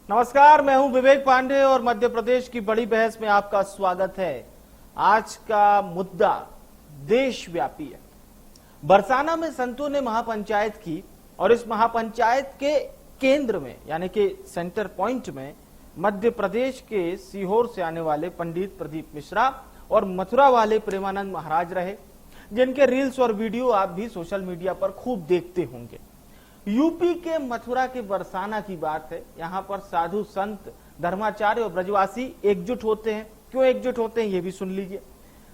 नमस्कार, मैं हूं विवेक पांडे और मध्य प्रदेश की बड़ी बहस में आपका स्वागत है। आज का मुद्दा देशव्यापी है। बरसाना में संतों ने महापंचायत की और इस महापंचायत के केंद्र में यानी कि सेंटर पॉइंट में मध्य प्रदेश के सीहोर से आने वाले पंडित प्रदीप मिश्रा और मथुरा वाले प्रेमानंद महाराज रहे, जिनके रील्स और वीडियो आप भी सोशल मीडिया पर खूब देखते होंगे। यूपी के मथुरा के बरसाना की बात है। यहाँ पर साधु संत धर्माचार्य और ब्रजवासी एकजुट होते हैं। क्यों एकजुट होते हैं ये भी सुन लीजिए।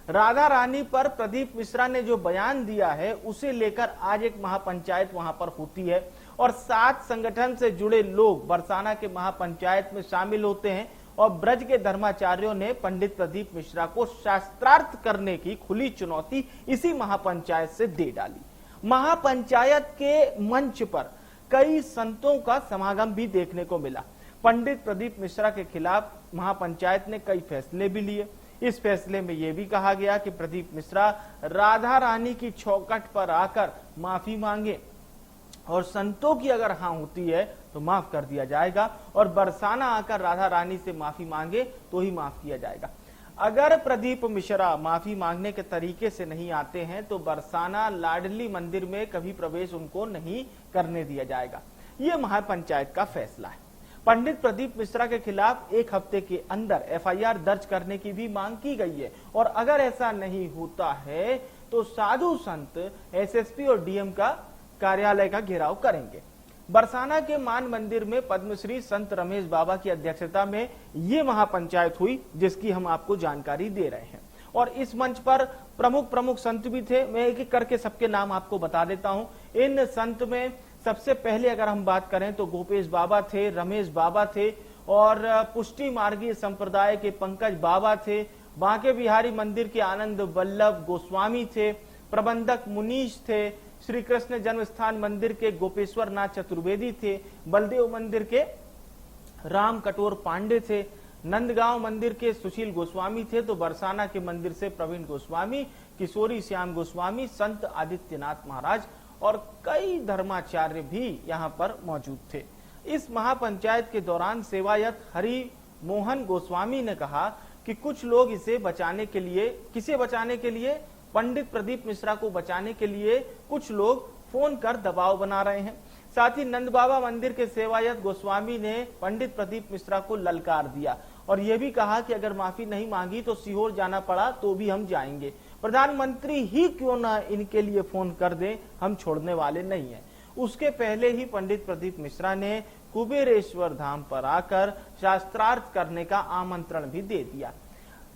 राधा रानी पर प्रदीप मिश्रा ने जो बयान दिया है उसे लेकर आज एक महापंचायत वहां पर होती है और 7 संगठन से जुड़े लोग बरसाना के महापंचायत में शामिल होते हैं और ब्रज के धर्माचार्यों ने पंडित प्रदीप मिश्रा को शास्त्रार्थ करने की खुली चुनौती इसी महापंचायत से दे डाली। महापंचायत के मंच पर कई संतों का समागम भी देखने को मिला। पंडित प्रदीप मिश्रा के खिलाफ महापंचायत ने कई फैसले भी लिए। इस फैसले में यह भी कहा गया कि प्रदीप मिश्रा राधा रानी की चौखट पर आकर माफी मांगे और संतों की अगर हाँ होती है तो माफ कर दिया जाएगा और बरसाना आकर राधा रानी से माफी मांगे तो ही माफ किया जाएगा। अगर प्रदीप मिश्रा माफी मांगने के तरीके से नहीं आते हैं तो बरसाना लाडली मंदिर में कभी प्रवेश उनको नहीं करने दिया जाएगा। ये महापंचायत का फैसला है। पंडित प्रदीप मिश्रा के खिलाफ 1 हफ्ते के अंदर एफआईआर दर्ज करने की भी मांग की गई है और अगर ऐसा नहीं होता है तो साधु संत एसएसपी और डीएम का कार्यालय का घेराव करेंगे। बरसाना के मान मंदिर में पद्मश्री संत रमेश बाबा की अध्यक्षता में ये महापंचायत हुई, जिसकी हम आपको जानकारी दे रहे हैं। और इस मंच पर प्रमुख संत भी थे। मैं एक एक करके सबके नाम आपको बता देता हूं। इन संत में सबसे पहले अगर हम बात करें तो गोपेश बाबा थे, रमेश बाबा थे और पुष्टि मार्गीय संप्रदाय के पंकज बाबा थे। बांके बिहारी मंदिर के आनंद वल्लभ गोस्वामी थे। प्रबंधक मुनीश थे। श्री कृष्ण जन्म स्थान मंदिर के गोपेश्वर नाथ चतुर्वेदी थे। बलदेव मंदिर के राम कटोर पांडे थे। नंदगांव मंदिर के सुशील गोस्वामी थे। तो बरसाना के मंदिर से प्रवीण गोस्वामी, किशोरी श्याम गोस्वामी, संत आदित्यनाथ महाराज और कई धर्माचार्य भी यहाँ पर मौजूद थे। इस महापंचायत के दौरान सेवायत हरि मोहन गोस्वामी ने कहा कि कुछ लोग इसे बचाने के लिए, किसे बचाने के लिए, पंडित प्रदीप मिश्रा को बचाने के लिए कुछ लोग फोन कर दबाव बना रहे हैं। साथ ही नंद बाबा मंदिर के सेवायत गोस्वामी ने पंडित प्रदीप मिश्रा को ललकार दिया और यह भी कहा कि अगर माफी नहीं मांगी तो सीहोर जाना पड़ा तो भी हम जाएंगे। प्रधानमंत्री ही क्यों ना इनके लिए फोन कर दें, हम छोड़ने वाले नहीं हैं। उसके पहले ही पंडित प्रदीप मिश्रा ने कुबेरेश्वर धाम पर आकर शास्त्रार्थ करने का आमंत्रण भी दे दिया।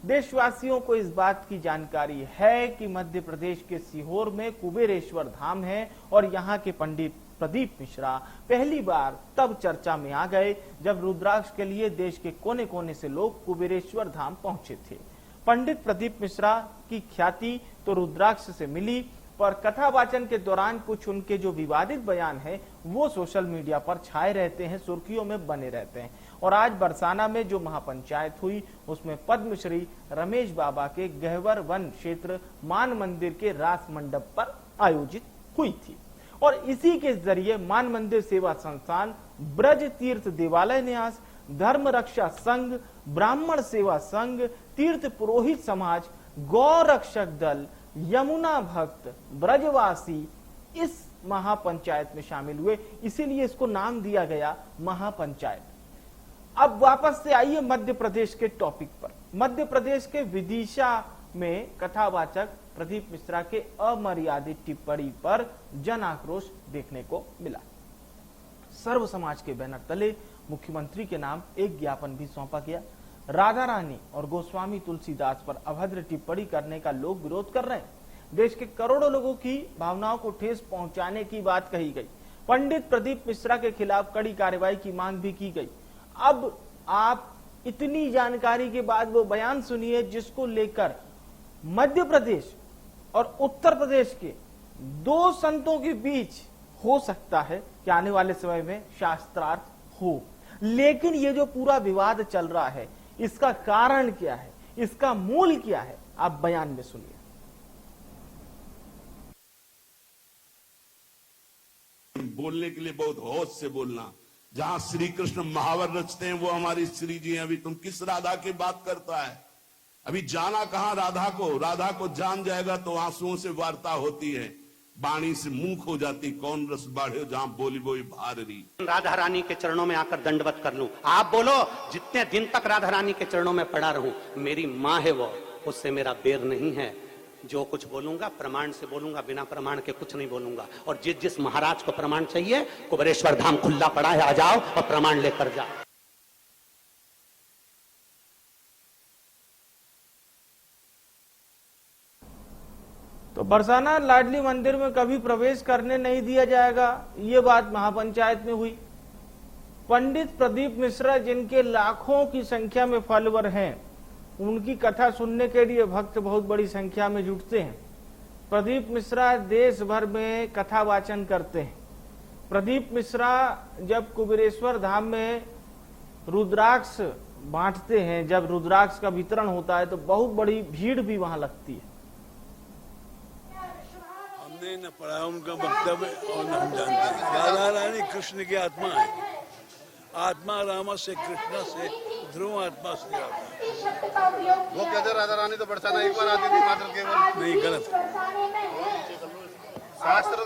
देशवासियों को इस बात की जानकारी है कि मध्य प्रदेश के सीहोर में कुबेरेश्वर धाम है और यहाँ के पंडित प्रदीप मिश्रा पहली बार तब चर्चा में आ गए जब रुद्राक्ष के लिए देश के कोने कोने से लोग कुबेरेश्वर धाम पहुंचे थे। पंडित प्रदीप मिश्रा की ख्याति तो रुद्राक्ष से मिली, पर कथावाचन के दौरान कुछ उनके जो विवादित बयान है वो सोशल मीडिया पर छाए रहते हैं, सुर्खियों में बने रहते हैं। और आज बरसाना में जो महापंचायत हुई उसमें पद्मश्री रमेश बाबा के गहवर वन क्षेत्र मान मंदिर के रास मंडप पर आयोजित हुई थी और इसी के जरिए मान मंदिर सेवा संस्थान, ब्रज तीर्थ देवालय न्यास, धर्म रक्षा संघ, ब्राह्मण सेवा संघ, तीर्थ पुरोहित समाज, गौ रक्षक दल, यमुना भक्त, ब्रजवासी इस महापंचायत में शामिल हुए। इसीलिए इसको नाम दिया गया महापंचायत। अब वापस से आइए मध्य प्रदेश के टॉपिक पर। मध्य प्रदेश के विदिशा में कथावाचक प्रदीप मिश्रा के अमर्यादित टिप्पणी पर जन आक्रोश देखने को मिला। सर्व समाज के बैनर तले मुख्यमंत्री के नाम एक ज्ञापन भी सौंपा गया। राधा रानी और गोस्वामी तुलसीदास पर अभद्र टिप्पणी करने का लोग विरोध कर रहे हैं। देश के करोड़ों लोगों की भावनाओं को ठेस पहुंचाने की बात कही गई। पंडित प्रदीप मिश्रा के खिलाफ कड़ी कार्रवाई की मांग भी की गई। अब आप इतनी जानकारी के बाद वो बयान सुनिए जिसको लेकर मध्य प्रदेश और उत्तर प्रदेश के 2 संतों के बीच हो सकता है कि आने वाले समय में शास्त्रार्थ हो। लेकिन ये जो पूरा विवाद चल रहा है इसका कारण क्या है, इसका मूल क्या है, आप बयान में सुनिए। बोलने के लिए बहुत होश से बोलना, जहां श्री कृष्ण महावर रचते हैं वो हमारी श्री जी हैं। अभी तुम किस राधा की बात करता है? अभी जाना कहां राधा को? राधा को जान जाएगा तो आंसुओं से वार्ता होती है, वाणी से मूक हो जाती। कौन रस बाढ़े जहां बोली बोई भारी। राधा रानी के चरणों में आकर दंडवत कर लूं। आप बोलो, जितने दिन तक राधा रानी के चरणों में पड़ा रहूं, मेरी माँ है वो, उससे मेरा बैर नहीं है। जो कुछ बोलूंगा प्रमाण से बोलूंगा, बिना प्रमाण के कुछ नहीं बोलूंगा। और जिस जिस महाराज को प्रमाण चाहिए, कुबेरेश्वर धाम खुला पड़ा है, आ जाओ और प्रमाण लेकर जाओ। तो बरसाना लाडली मंदिर में कभी प्रवेश करने नहीं दिया जाएगा, ये बात महापंचायत में हुई। पंडित प्रदीप मिश्रा, जिनके लाखों की संख्या में फॉलोअर हैं, उनकी कथा सुनने के लिए भक्त बहुत बड़ी संख्या में जुटते हैं। प्रदीप मिश्रा देश भर में कथा वाचन करते हैं। प्रदीप मिश्रा जब कुबेरेश्वर धाम में रुद्राक्ष बांटते हैं, जब रुद्राक्ष का वितरण होता है, तो बहुत बड़ी भीड़ भी वहां लगती है। हमने न पढ़ा उनका वक्तव्य और न हम जानते हैं। राधा रानी कृष्ण की आत्मा है। आत्मा रामा से कृष्ण से, ध्रुव आत्मा से राधा। वो कहते राधा रानी तो बरसाना एक बार आती थी मात्र केवल। नहीं, गलत। शास्त्र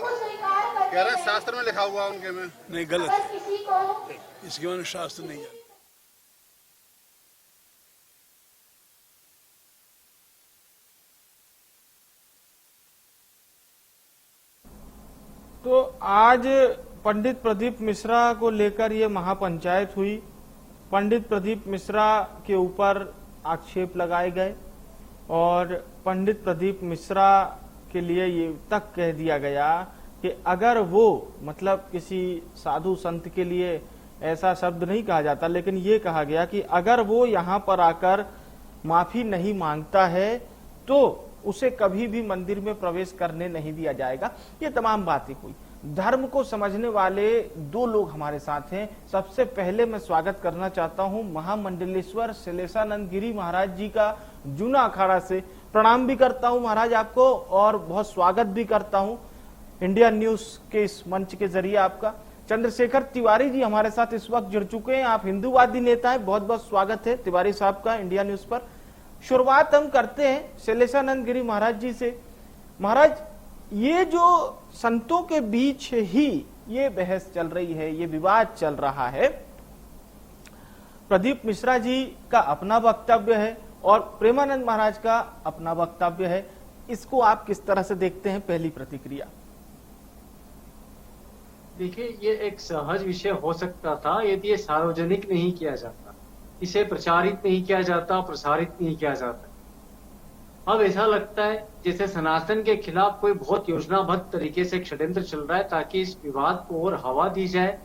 कह रहे हैं, शास्त्र में लिखा हुआ उनके में। नहीं, गलत है। इसके बारे में शास्त्र नहीं है। तो आज पंडित प्रदीप मिश्रा को लेकर ये महापंचायत हुई। पंडित प्रदीप मिश्रा के ऊपर आक्षेप लगाए गए और पंडित प्रदीप मिश्रा के लिए ये तक कह दिया गया कि अगर वो, मतलब किसी साधु संत के लिए ऐसा शब्द नहीं कहा जाता, लेकिन ये कहा गया कि अगर वो यहाँ पर आकर माफी नहीं मांगता है तो उसे कभी भी मंदिर में प्रवेश करने नहीं दिया जाएगा। ये तमाम बातें हुई। धर्म को समझने वाले दो लोग हमारे साथ हैं। सबसे पहले मैं स्वागत करना चाहता हूं महामंडलेश्वर शैलेशानंद गिरी महाराज जी का, जूना अखाड़ा से। प्रणाम भी करता हूं महाराज आपको और बहुत स्वागत भी करता हूं इंडिया न्यूज के इस मंच के जरिए आपका। चंद्रशेखर तिवारी जी हमारे साथ इस वक्त जुड़ चुके हैं। आप हिंदूवादी नेता हैं, बहुत बहुत स्वागत है तिवारी साहब का इंडिया न्यूज पर। शुरुआत हम करते हैं शैलेशानंद गिरी महाराज जी से। महाराज, ये जो संतों के बीच ही ये बहस चल रही है, ये विवाद चल रहा है, प्रदीप मिश्रा जी का अपना वक्तव्य है और प्रेमानंद महाराज का अपना वक्तव्य है, इसको आप किस तरह से देखते हैं? पहली प्रतिक्रिया। देखिए, ये एक सहज विषय हो सकता था यदि ये सार्वजनिक नहीं किया जाता, इसे प्रचारित नहीं किया जाता, प्रसारित नहीं किया जाता। अब ऐसा लगता है जैसे सनातन के खिलाफ कोई बहुत योजनाबद्ध तरीके से षड्यंत्र चल रहा है ताकि इस विवाद को और हवा दी जाए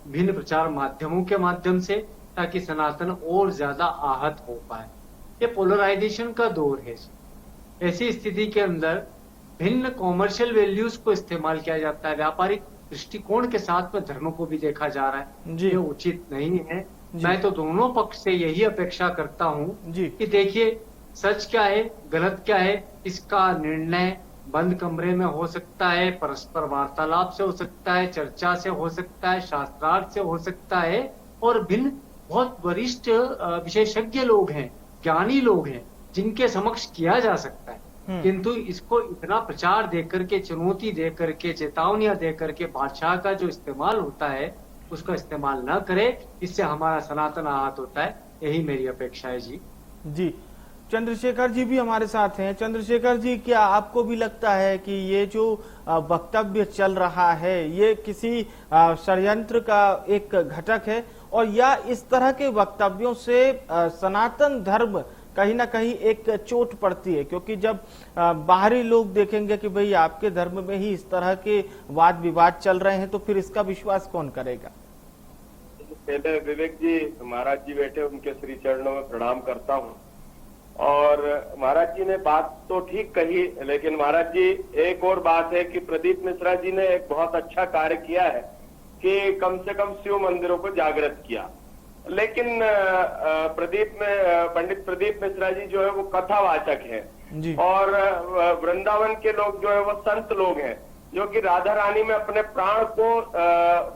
भिन्न प्रचार माध्यमों के माध्यम से, ताकि सनातन और ज्यादा आहत हो पाए। ये पोलराइजेशन का दौर है। ऐसी स्थिति के अंदर भिन्न कॉमर्शियल वैल्यूज को इस्तेमाल किया जाता है, व्यापारिक दृष्टिकोण के साथ में धर्म को भी देखा जा रहा है। ये उचित नहीं है। मैं तो दोनों पक्ष से यही अपेक्षा करता हूँ कि देखिए, सच क्या है, गलत क्या है, इसका निर्णय बंद कमरे में हो सकता है, परस्पर वार्तालाप से हो सकता है, चर्चा से हो सकता है, शास्त्रार्थ से हो सकता है, और भिन्न बहुत वरिष्ठ विशेषज्ञ लोग हैं, ज्ञानी लोग हैं, जिनके समक्ष किया जा सकता है। किंतु इसको इतना प्रचार देकर के, चुनौती देकर के, चेतावनियां देकर के बादशाह का जो इस्तेमाल होता है उसका इस्तेमाल न करे, इससे हमारा सनातन आहत होता है। यही मेरी अपेक्षा है। जी। चंद्रशेखर जी भी हमारे साथ हैं। चंद्रशेखर जी, क्या आपको भी लगता है कि ये जो वक्तव्य चल रहा है ये किसी षड्यंत्र का एक घटक है, और या इस तरह के वक्तव्यों से सनातन धर्म कहीं ना कहीं एक चोट पड़ती है? क्योंकि जब बाहरी लोग देखेंगे कि भाई आपके धर्म में ही इस तरह के वाद विवाद चल रहे हैं, तो फिर इसका विश्वास कौन करेगा? पहले विवेक जी, महाराज जी बैठे, उनके श्री चरणों में प्रणाम करता हूँ। और महाराज जी ने बात तो ठीक कही, लेकिन महाराज जी एक और बात है कि प्रदीप मिश्रा जी ने एक बहुत अच्छा कार्य किया है कि कम से कम शिव मंदिरों को जागृत किया। लेकिन पंडित प्रदीप मिश्रा जी जो है वो कथावाचक हैं और वृंदावन के लोग जो है वो संत लोग हैं। जो कि राधा रानी में अपने प्राण को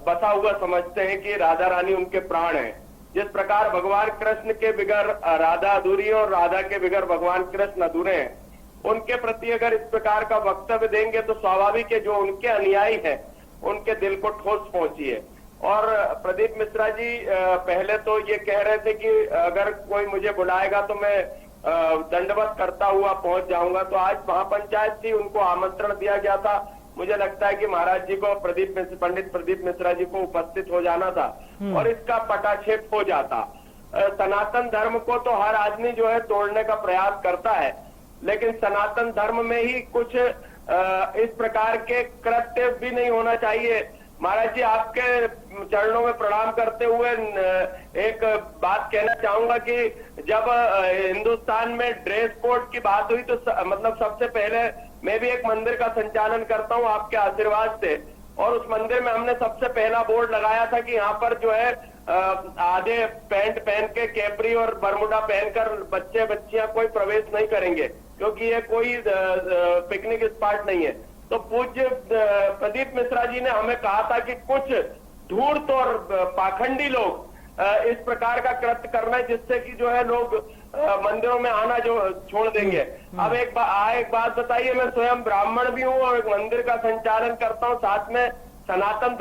बसा हुआ समझते हैं कि राधा रानी उनके प्राण हैं। जिस प्रकार भगवान कृष्ण के बिगर राधा अधूरी है और राधा के बिगर भगवान कृष्ण अधूरे हैं, उनके प्रति अगर इस प्रकार का वक्तव्य देंगे तो स्वाभाविक है जो उनके अनुयायी हैं उनके दिल को ठोस पहुंची है। और प्रदीप मिश्रा जी पहले तो ये कह रहे थे कि अगर कोई मुझे बुलाएगा तो मैं दंडवत करता हुआ पहुंच जाऊंगा, तो आज महापंचायत थी, उनको आमंत्रण दिया गया था। मुझे लगता है कि महाराज जी को पंडित प्रदीप मिश्रा जी को उपस्थित हो जाना था और इसका पटाक्षेप हो जाता। सनातन धर्म को तो हर आदमी जो है तोड़ने का प्रयास करता है, लेकिन सनातन धर्म में ही कुछ इस प्रकार के कृत्य भी नहीं होना चाहिए। महाराज जी आपके चरणों में प्रणाम करते हुए एक बात कहना चाहूंगा कि जब हिंदुस्तान में ड्रेस कोड की बात हुई तो मतलब सबसे पहले मैं भी एक मंदिर का संचालन करता हूं आपके आशीर्वाद से, और उस मंदिर में हमने सबसे पहला बोर्ड लगाया था कि यहाँ पर जो है आधे पैंट पहन के कैपरी और बरमुडा पहनकर बच्चे बच्चियां कोई प्रवेश नहीं करेंगे, क्योंकि ये कोई पिकनिक स्पॉट नहीं है। तो पूज्य प्रदीप मिश्रा जी ने हमें कहा था कि कुछ धूर्त और पाखंडी लोग इस प्रकार का कृत्य करना है जिससे कि जो है लोग मंदिरों में आना जो छोड़ देंगे। अब एक बात बताइए, मैं स्वयं ब्राह्मण भी हूँ और एक मंदिर का संचालन करता हूँ, साथ में सनातन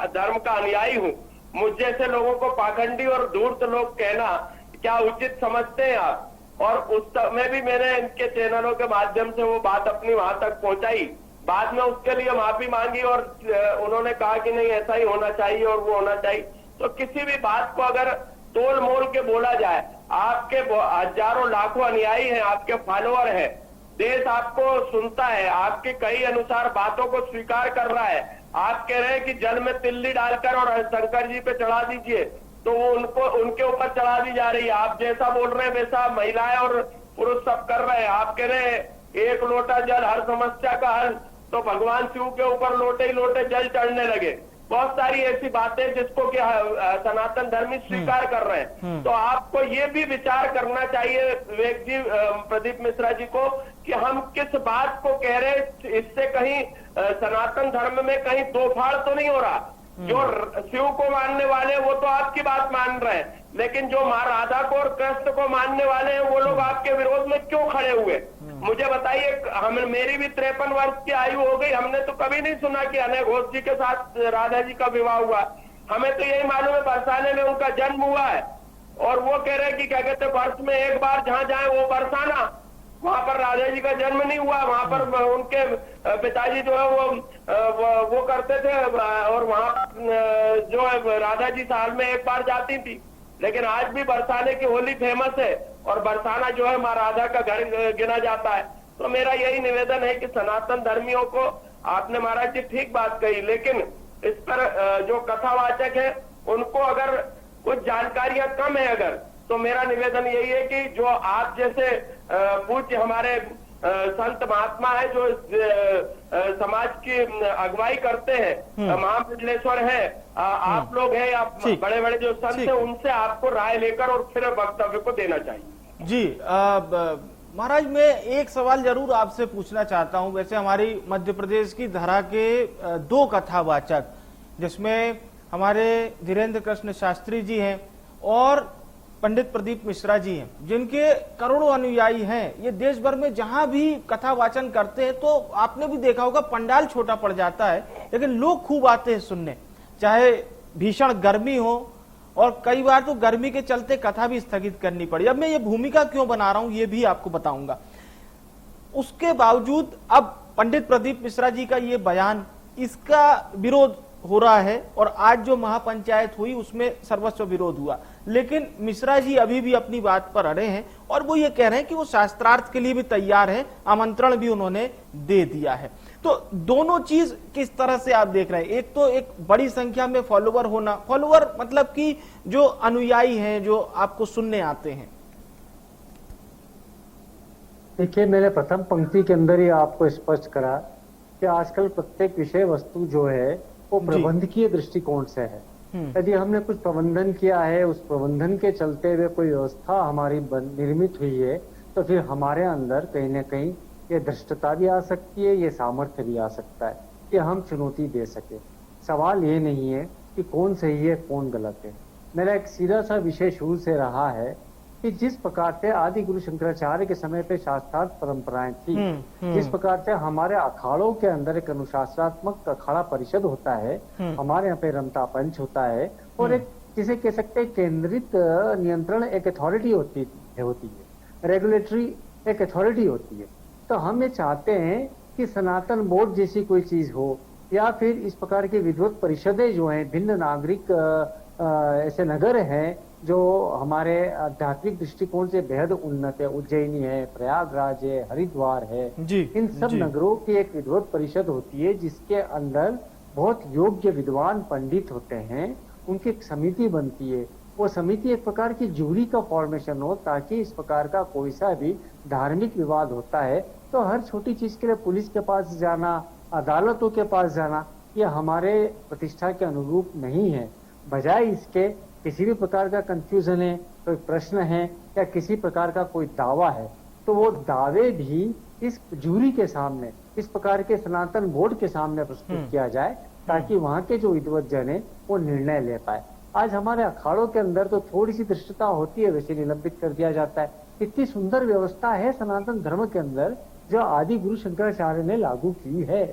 धर्म का अनुयायी हूँ। मुझ जैसे लोगों को पाखंडी और धूर्त लोग कहना क्या उचित समझते हैं आप? और उस समय भी मैंने इनके चैनलों के माध्यम से वो बात अपनी वहां तक पहुंचाई, बाद में उसके लिए माफी मांगी और उन्होंने कहा कि नहीं ऐसा ही होना चाहिए और वो होना चाहिए। तो किसी भी बात को अगर तोल मोल के बोला जाए, आपके हजारों लाखों अनुयायी हैं, आपके फॉलोअर हैं, देश आपको सुनता है, आपके कई अनुसार बातों को स्वीकार कर रहा है। आप कह रहे हैं कि जल में तिल्ली डालकर और शंकर जी पे चढ़ा दीजिए, तो वो उनके ऊपर चढ़ा दी जा रही है। आप जैसा बोल रहे हैं वैसा महिलाएं और पुरुष सब कर रहे हैं। आप कह रहे हैं एक लोटा जल हर समस्या का हल, तो भगवान शिव के ऊपर लोटे ही लोटे जल चढ़ने लगे। बहुत सारी ऐसी बातें जिसको कि सनातन धर्मी स्वीकार कर रहे हैं। तो आपको ये भी विचार करना चाहिए विवेक जी, प्रदीप मिश्रा जी को, कि हम किस बात को कह रहे हैं, इससे कहीं सनातन धर्म में कहीं दोफाड़ तो नहीं हो रहा। जो शिव को मानने वाले हैं वो तो आपकी बात मान रहे हैं, लेकिन जो माँ राधा को और कृष्ण को मानने वाले हैं वो लोग आपके विरोध में क्यों खड़े हुए? मुझे बताइए। मेरी भी 53 वर्ष की आयु हो गई, हमने तो कभी नहीं सुना कि अनय घोष जी के साथ राधा जी का विवाह हुआ। हमें तो यही मालूम है बरसाने में उनका जन्म हुआ है, और वो कह रहे हैं कि क्या कहते हैं वर्ष में एक बार जहां जाए वो बरसाना, वहां पर राधा जी का जन्म नहीं हुआ। वहां पर उनके पिताजी जो है वो करते थे, और वहां जो है राधा जी साल में एक बार जाती थी। लेकिन आज भी बरसाने की होली फेमस है और बरसाना जो है माँ राधा का घर गिना जाता है। तो मेरा यही निवेदन है कि सनातन धर्मियों को, आपने महाराज जी ठीक बात कही, लेकिन इस पर जो कथावाचक है उनको अगर कुछ जानकारियां कम है अगर, तो मेरा निवेदन यही है कि जो आप जैसे पूज्य हमारे संत महात्मा है जो समाज की अगुवाई करते हैं, महामंडलेश्वर है, आप लोग हैं या बड़े बड़े जो संत हैं, उनसे आपको राय लेकर और फिर वक्तव्य को देना चाहिए। जी महाराज, मैं एक सवाल जरूर आपसे पूछना चाहता हूं। वैसे हमारी मध्य प्रदेश की धरा के 2 कथावाचक, जिसमें हमारे धीरेन्द्र कृष्ण शास्त्री जी हैं और पंडित प्रदीप मिश्रा जी हैं, जिनके करोड़ों अनुयायी हैं। ये देश भर में जहां भी कथा वाचन करते हैं तो आपने भी देखा होगा पंडाल छोटा पड़ जाता है, लेकिन लोग खूब आते हैं सुनने, चाहे भीषण गर्मी हो, और कई बार तो गर्मी के चलते कथा भी स्थगित करनी पड़ी। अब मैं ये भूमिका क्यों बना रहा हूं ये भी आपको बताऊंगा। उसके बावजूद अब पंडित प्रदीप मिश्रा जी का ये बयान, इसका विरोध हो रहा है, और आज जो महापंचायत हुई उसमें सर्वस्व विरोध हुआ, लेकिन मिश्रा जी अभी भी अपनी बात पर अड़े हैं और वो ये कह रहे हैं कि वो शास्त्रार्थ के लिए भी तैयार हैं, आमंत्रण भी उन्होंने दे दिया है। तो दोनों चीज किस तरह से आप देख रहे हैं? एक तो एक बड़ी संख्या में फॉलोवर होना, फॉलोवर मतलब कि जो अनुयायी हैं जो आपको सुनने आते हैं। देखिए, मैंने प्रथम पंक्ति के अंदर ही आपको स्पष्ट करा कि आजकल प्रत्येक विषय वस्तु जो है वो प्रबंधकीय दृष्टिकोण से है। यदि हमने कुछ प्रबंधन किया है, उस प्रबंधन के चलते हुए कोई व्यवस्था हमारी निर्मित हुई है, तो फिर हमारे अंदर कहीं ना कहीं ये धृष्टता भी आ सकती है, ये सामर्थ्य भी आ सकता है। कि हम चुनौती दे सके। सवाल ये नहीं है कि कौन सही है कौन गलत है। मेरा एक सीधा सा विषय शुरू से रहा है कि जिस प्रकार से आदि गुरु शंकराचार्य के समय पे शास्त्रार्थ परंपराएं थी, जिस प्रकार से हमारे अखाड़ों के अंदर एक अनुशासनात्मक अखाड़ा परिषद होता है, हमारे यहाँ पे रमता पंच होता है, और एक जिसे कह सकते हैं केंद्रित नियंत्रण एक अथॉरिटी होती है, रेगुलेटरी एक अथॉरिटी होती है। तो हम ये चाहते हैं कि सनातन बोर्ड जैसी कोई चीज हो, या फिर इस प्रकार की विद्वत परिषदें जो हैं, भिन्न नागरिक ऐसे नगर हैं जो हमारे आध्यात्मिक दृष्टिकोण से बेहद उन्नत है, उज्जैनी है, प्रयागराज है, हरिद्वार है, इन सब नगरों की एक विद्वत परिषद होती है जिसके अंदर बहुत योग्य विद्वान पंडित होते हैं, उनकी एक समिति बनती है। वो समिति एक प्रकार की जूरी का फॉर्मेशन हो, ताकि इस प्रकार का कोई सा भी धार्मिक विवाद होता है तो हर छोटी चीज के लिए पुलिस के पास जाना, अदालतों के पास जाना, ये हमारे प्रतिष्ठा के अनुरूप नहीं है। बजाय इसके किसी भी प्रकार का कंफ्यूजन है, कोई प्रश्न है या किसी प्रकार का कोई दावा है, तो वो दावे भी इस जूरी के सामने, इस प्रकार के सनातन बोर्ड के सामने प्रस्तुत किया जाए, ताकि वहां के जो विद्वत जन है वो निर्णय ले पाए। आज हमारे अखाड़ों के अंदर तो थोड़ी सी धृष्टता होती है, वैसे निलंबित कर दिया जाता है। इतनी सुंदर व्यवस्था है सनातन धर्म के अंदर जो आदि गुरु शंकराचार्य ने लागू की है।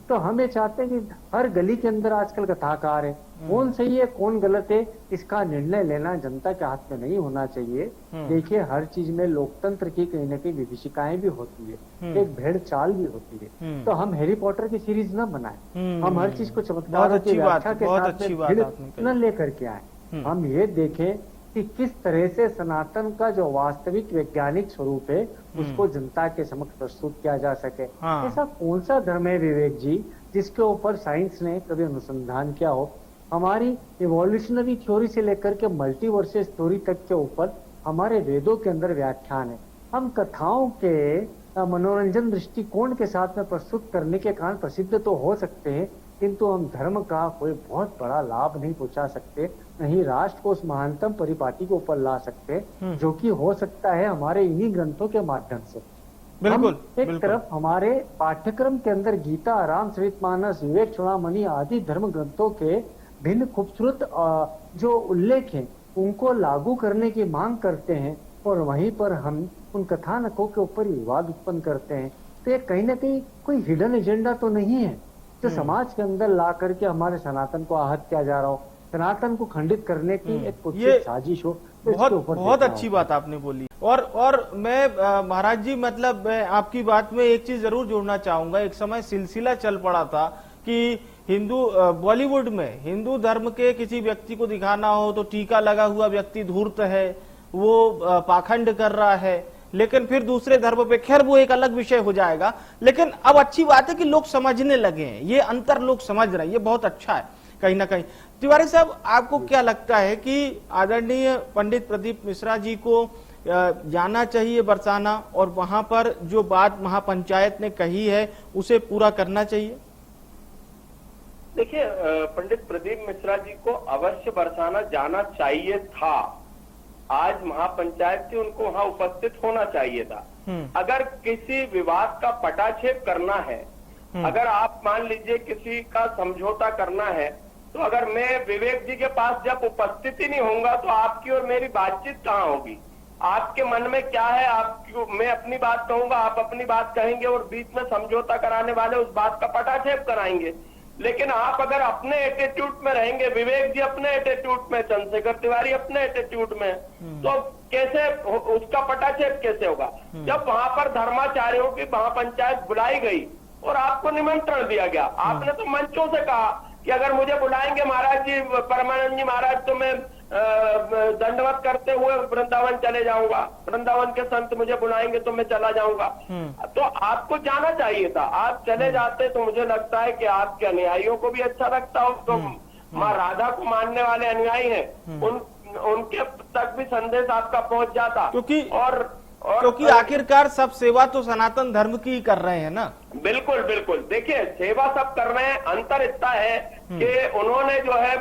तो हम ये चाहते हैं कि हर गली के अंदर आजकल कथाकार है, कौन सही है कौन गलत है इसका निर्णय लेना जनता के हाथ में नहीं होना चाहिए। देखिए, हर चीज में लोकतंत्र की कहीं न कहीं विभीषिकाएं भी होती है, एक भेड़ चाल भी होती है। तो हम हैरी पॉटर की सीरीज न बनाए, हम हर चीज को चमत्कार की व्याख्या के साथ न लेकर के आए। हम ये देखें कि किस तरह से सनातन का जो वास्तविक वैज्ञानिक स्वरूप है उसको जनता के समक्ष प्रस्तुत किया जा सके। ऐसा कौन सा धर्म है विवेक जी जिसके ऊपर साइंस ने कभी अनुसंधान किया हो? हमारी इवोल्यूशनरी थ्योरी से लेकर के मल्टीवर्सेस थ्योरी तक के ऊपर हमारे वेदों के अंदर व्याख्यान है। हम कथाओं के मनोरंजन दृष्टिकोण के साथ में प्रस्तुत करने के कारण प्रसिद्ध तो हो सकते हैं, किंतु हम धर्म का कोई बहुत बड़ा लाभ नहीं पहुंचा सकते, नहीं राष्ट्र को उस महानतम परिपाटी के ऊपर ला सकते, जो कि हो सकता है हमारे इन्हीं ग्रंथों के माध्यम से। बिल्कुल, एक तरफ हमारे पाठ्यक्रम के अंदर गीता, रामचरितमानस, विवेक चूड़ामणि आदि धर्म ग्रंथों के भिन्न खूबसूरत जो उल्लेख हैं उनको लागू करने की मांग करते हैं, और वहीं पर हम उन कथानकों के ऊपर विवाद उत्पन्न करते हैं। तो ये कहीं ना कहीं कोई हिडन एजेंडा तो नहीं है जो समाज के अंदर ला करके हमारे सनातन को आहत किया जा रहा हो, सनातन को खंडित करने की एक कुत्सित साजिश हो। बहुत अच्छी बात आपने बोली। और मैं महाराज जी, मतलब मैं आपकी बात में एक चीज जरूर जोड़ना चाहूंगा। एक समय सिलसिला चल पड़ा था कि हिंदू बॉलीवुड में हिंदू धर्म के किसी व्यक्ति को दिखाना हो तो टीका लगा हुआ व्यक्ति धूर्त है, वो पाखंड कर रहा है, लेकिन फिर दूसरे धर्म पे, खैर वो एक अलग विषय हो जाएगा। लेकिन अब अच्छी बात है कि लोग समझने लगे हैं, ये अंतर लोग समझ रहे हैं, ये बहुत अच्छा है कहीं ना कहीं। तिवारी साहब, आपको क्या लगता है कि आदरणीय पंडित प्रदीप मिश्रा जी को जाना चाहिए बरसाना, और वहां पर जो बात महापंचायत ने कही है उसे पूरा करना चाहिए? देखिए, पंडित प्रदीप मिश्रा जी को अवश्य बरसाना जाना चाहिए था। आज महापंचायत थी, उनको वहां उपस्थित होना चाहिए था। अगर किसी विवाद का पटाक्षेप करना है, अगर आप मान लीजिए किसी का समझौता करना है, तो अगर मैं विवेक जी के पास जब उपस्थित ही नहीं होऊंगा तो आपकी और मेरी बातचीत कहाँ होगी? आपके मन में क्या है, मैं अपनी बात कहूंगा, आप अपनी बात कहेंगे, और बीच में समझौता कराने वाले उस बात का पटाक्षेप कराएंगे। लेकिन आप अगर अपने एटीट्यूड में रहेंगे, विवेक जी अपने एटीट्यूड में, चंद्रशेखर तिवारी अपने एटीट्यूड में, तो कैसे उसका पटाक्षेप कैसे होगा? जब वहां पर धर्माचार्यों की महापंचायत बुलाई गई और आपको निमंत्रण दिया गया, आपने तो मंचों से कहा कि अगर मुझे बुलाएंगे महाराज जी, परमानंद जी महाराज, तो मैं दंडवत करते हुए वृंदावन चले जाऊंगा, वृंदावन के संत मुझे बुलाएंगे तो मैं चला जाऊंगा। तो आपको जाना चाहिए था, आप चले जाते तो मुझे लगता है कि आपके अनुयायियों को भी अच्छा लगता हो। तो माँ राधा को मानने वाले अनुयायी हैं, उनके तक भी संदेश आपका पहुंच जाता। क्योंकि आखिरकार सब सेवा तो सनातन धर्म की ही कर रहे हैं ना। बिल्कुल बिल्कुल। देखिए, सेवा सब कर रहे हैं, अंतर इतना है कि उन्होंने जो है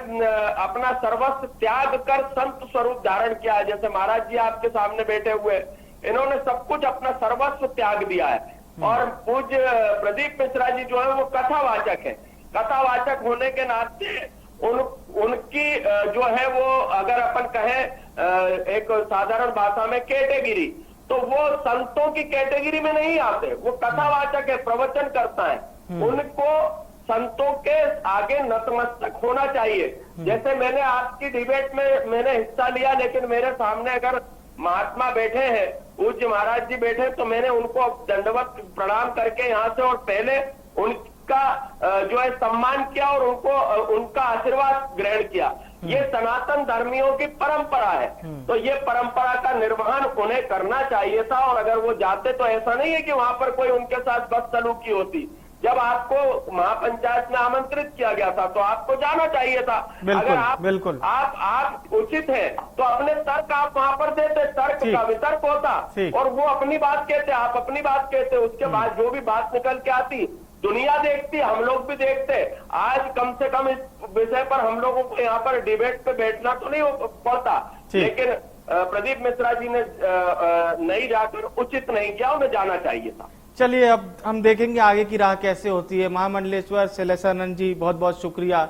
अपना सर्वस्व त्याग कर संत स्वरूप धारण किया है। जैसे महाराज जी आपके सामने बैठे हुए, इन्होंने सब कुछ अपना सर्वस्व त्याग दिया है। और पूज्य प्रदीप मिश्रा जी जो है वो कथावाचक है। कथावाचक होने के नाते उनकी जो है वो अगर अपन कहें एक साधारण भाषा में कैटेगरी, तो वो संतों की कैटेगरी में नहीं आते। वो कथावाचक है, प्रवचन करता है, उनको संतों के आगे नतमस्तक होना चाहिए। जैसे मैंने आपकी डिबेट में मैंने हिस्सा लिया, लेकिन मेरे सामने अगर महात्मा बैठे हैं, पूज्य महाराज जी बैठे, तो मैंने उनको दंडवत प्रणाम करके यहाँ से और पहले उनका जो है सम्मान किया और उनका आशीर्वाद ग्रहण किया। ये सनातन धर्मियों की परंपरा है, तो ये परंपरा का निर्वहन उन्हें करना चाहिए था। और अगर वो जाते तो ऐसा नहीं है कि वहां पर कोई उनके साथ बदसलूकी होती। जब आपको महापंचायत में आमंत्रित किया गया था तो आपको जाना चाहिए था। अगर आप उचित है तो अपने तर्क आप वहां पर देते, तर्क का वितर्क होता और वो अपनी बात कहते, आप अपनी बात कहते, उसके बाद जो भी बात निकल के आती दुनिया देखती, हम लोग भी देखते। आज कम से कम इस विषय पर हम लोगों को यहाँ पर डिबेट पे बैठना तो नहीं पड़ता, लेकिन प्रदीप मिश्रा जी ने नहीं जाकर उचित नहीं किया, उन्हें जाना चाहिए था। चलिए अब हम देखेंगे आगे की राह कैसे होती है। महामंडलेश्वर शैलेशानंद जी, बहुत बहुत शुक्रिया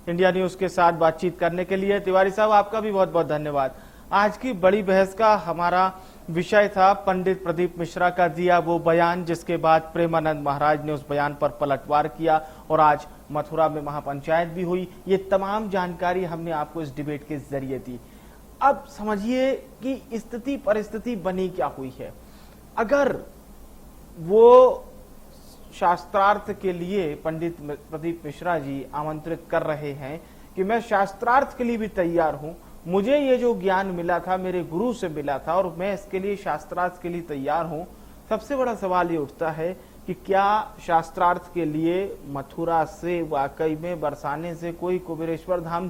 इंडिया न्यूज के साथ बातचीत करने के लिए। तिवारी साहब, आपका भी बहुत बहुत धन्यवाद। आज की बड़ी बहस का हमारा विषय था पंडित प्रदीप मिश्रा का दिया वो बयान, जिसके बाद प्रेमानंद महाराज ने उस बयान पर पलटवार किया और आज मथुरा में महापंचायत भी हुई। ये तमाम जानकारी हमने आपको इस डिबेट के जरिए दी। अब समझिए कि स्थिति परिस्थिति बनी क्या हुई है। अगर वो शास्त्रार्थ के लिए पंडित प्रदीप मिश्रा जी आमंत्रित कर रहे हैं कि मैं शास्त्रार्थ के लिए भी तैयार हूं, मुझे ये जो ज्ञान मिला था मेरे गुरु से मिला था और मैं इसके लिए शास्त्रार्थ के लिए तैयार हूं, सबसे बड़ा सवाल ये उठता है कि क्या शास्त्रार्थ के लिए मथुरा से वाकई में बरसाने से कोई कुबेरेश्वर धाम